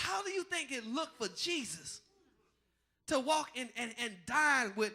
how do you think it looked for Jesus to walk and dine with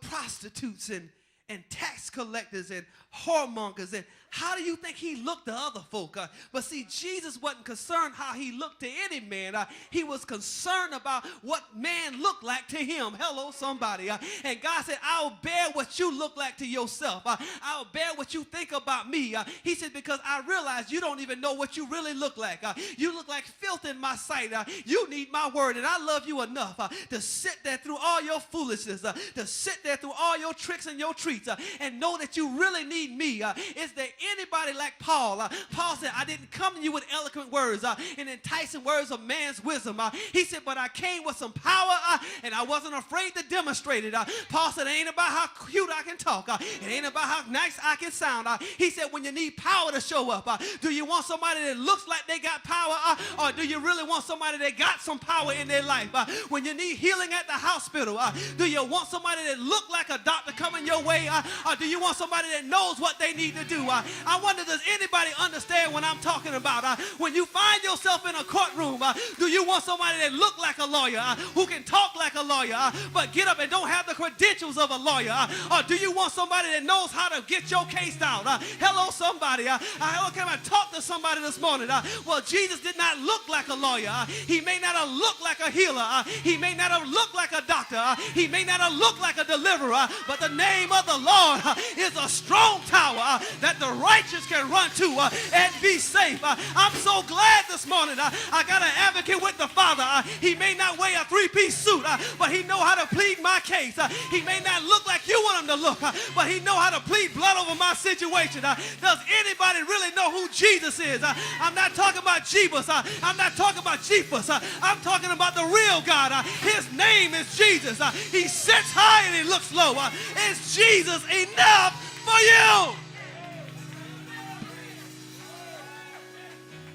prostitutes and tax collectors and whoremongers? And how do you think he looked to other folk? But see, Jesus wasn't concerned how he looked to any man. He was concerned about what man looked like to him. Hello, somebody. And God said, I'll bear what you look like to yourself. I'll bear what you think about me. He said, because I realize you don't even know what you really look like. You look like filth in my sight. You need my word, and I love you enough to sit there through all your foolishness, to sit there through all your tricks and your treats, and know that you really need me. Is there anybody like Paul? Paul said, I didn't come to you with eloquent words and enticing words of man's wisdom. He said, but I came with some power, and I wasn't afraid to demonstrate it. Paul said, it ain't about how cute I can talk. It ain't about how nice I can sound. He said, when you need power to show up, do you want somebody that looks like they got power, or do you really want somebody that got some power in their life? When you need healing at the hospital, do you want somebody that look like a doctor coming your way, or do you want somebody that knows what they need to do? I wonder, does anybody understand what I'm talking about? When you find yourself in a courtroom, do you want somebody that look like a lawyer, who can talk like a lawyer, but get up and don't have the credentials of a lawyer? Or do you want somebody that knows how to get your case out? Hello, somebody. Can I talk to somebody this morning? Well, Jesus did not look like a lawyer. He may not have looked like a healer. He may not have looked like a doctor. He may not have looked like a deliverer, but the name of the Lord is a strong tower that the righteous can run to and be safe. I'm so glad this morning I got an advocate with the Father. He may not wear a three-piece suit, but he know how to plead my case. He may not look like you want him to look, but he know how to plead blood over my situation. Does anybody really know who Jesus is? I'm not talking about Jeebus. I'm not talking about Jeepus. I'm talking about the real God. His name is Jesus. He sits high and he looks low. Is Jesus enough for you?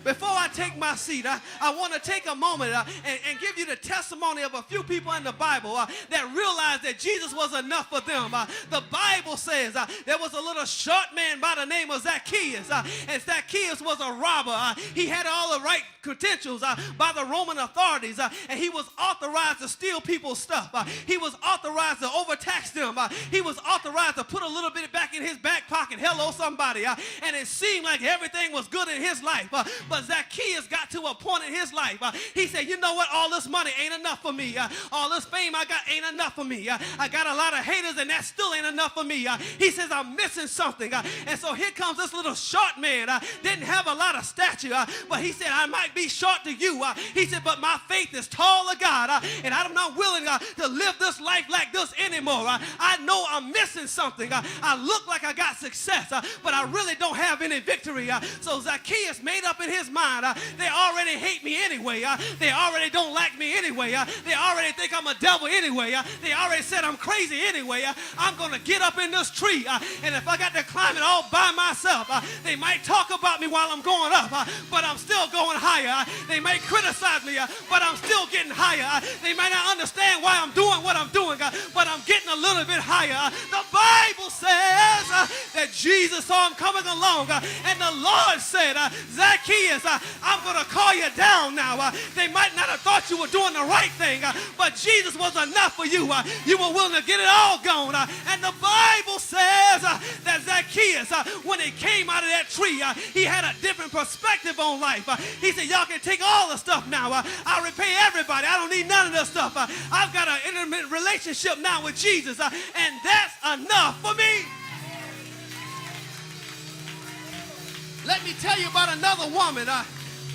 Before I take my seat, I want to take a moment and give you the testimony of a few people in the Bible that realized that Jesus was enough for them. The Bible says there was a little short man by the name of Zacchaeus, and Zacchaeus was a robber. He had all the right credentials by the Roman authorities, and he was authorized to steal people's stuff. He was authorized to overtax them. He was authorized to put a little bit back in his back pocket. Hello, somebody. And it seemed like everything was good in his life. But Zacchaeus got to a point in his life. He said, you know what? All this money ain't enough for me. All this fame I got ain't enough for me. I got a lot of haters, and that still ain't enough for me. He says, I'm missing something. And so here comes this little short man. Didn't have a lot of stature, but he said, I might be short to you. He said, but my faith is tall of God, and I'm not willing to live this life like this anymore. I know I'm missing something. I look like I got success, but I really don't have any victory. So Zacchaeus made up in his mind, they already hate me anyway. They already don't like me anyway. They already think I'm a devil anyway. They already said I'm crazy anyway. I'm going to get up in this tree, and if I got to climb it all by myself, they might talk about me while I'm going up, but I'm still going higher. They may criticize me, but I'm still getting higher. They might not understand why I'm doing what I'm doing, but I'm getting a little bit higher. The Bible says that Jesus saw him coming along, and the Lord said, Zacchaeus, I'm going to call you down now. They might not have thought you were doing the right thing, but Jesus was enough for you. You were willing to get it all gone. And the Bible says that Zacchaeus, when he came out of that tree, he had a different perspective on life. He said, y'all can take all the stuff now. I'll repay everybody. I don't need none of this stuff. I've got an intimate relationship now with Jesus, and that's enough for me. Let me tell you about another woman.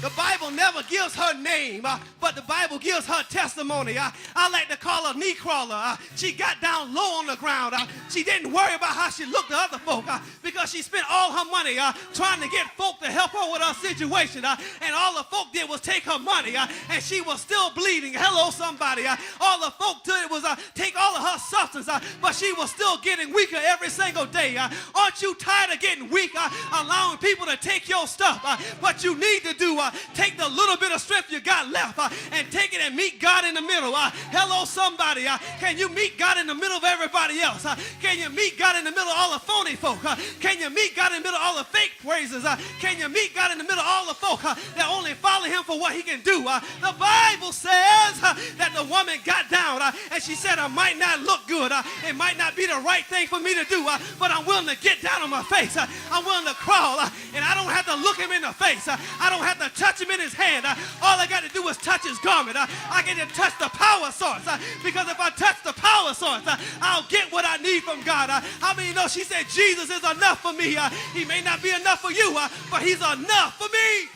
The Bible never gives her name, but the Bible gives her testimony. I like to call her knee crawler. She got down low on the ground. She didn't worry about how she looked to other folk because she spent all her money trying to get folk to help her with her situation. And all the folk did was take her money, and she was still bleeding. Hello, somebody. All the folk did was take all of her substance, but she was still getting weaker every single day. Aren't you tired of getting weak, allowing people to take your stuff? What you need to do Take the little bit of strength you got left and take it and meet God in the middle. Hello, somebody. Can you meet God in the middle of everybody else? Can you meet God in the middle of all the phony folk? Can you meet God in the middle of all the fake praises? Can you meet God in the middle of all the folk that only follow him for what he can do? The Bible says that the woman got down and she said, I might not look good. It might not be the right thing for me to do, but I'm willing to get down on my face. I'm willing to crawl, and I don't have to look him in the face. I don't have to touch him in his hand. All I got to do is touch his garment. I get to touch the power source, because if I touch the power source, I'll get what I need from God. How many know she said Jesus is enough for me? He may not be enough for you, but he's enough for me.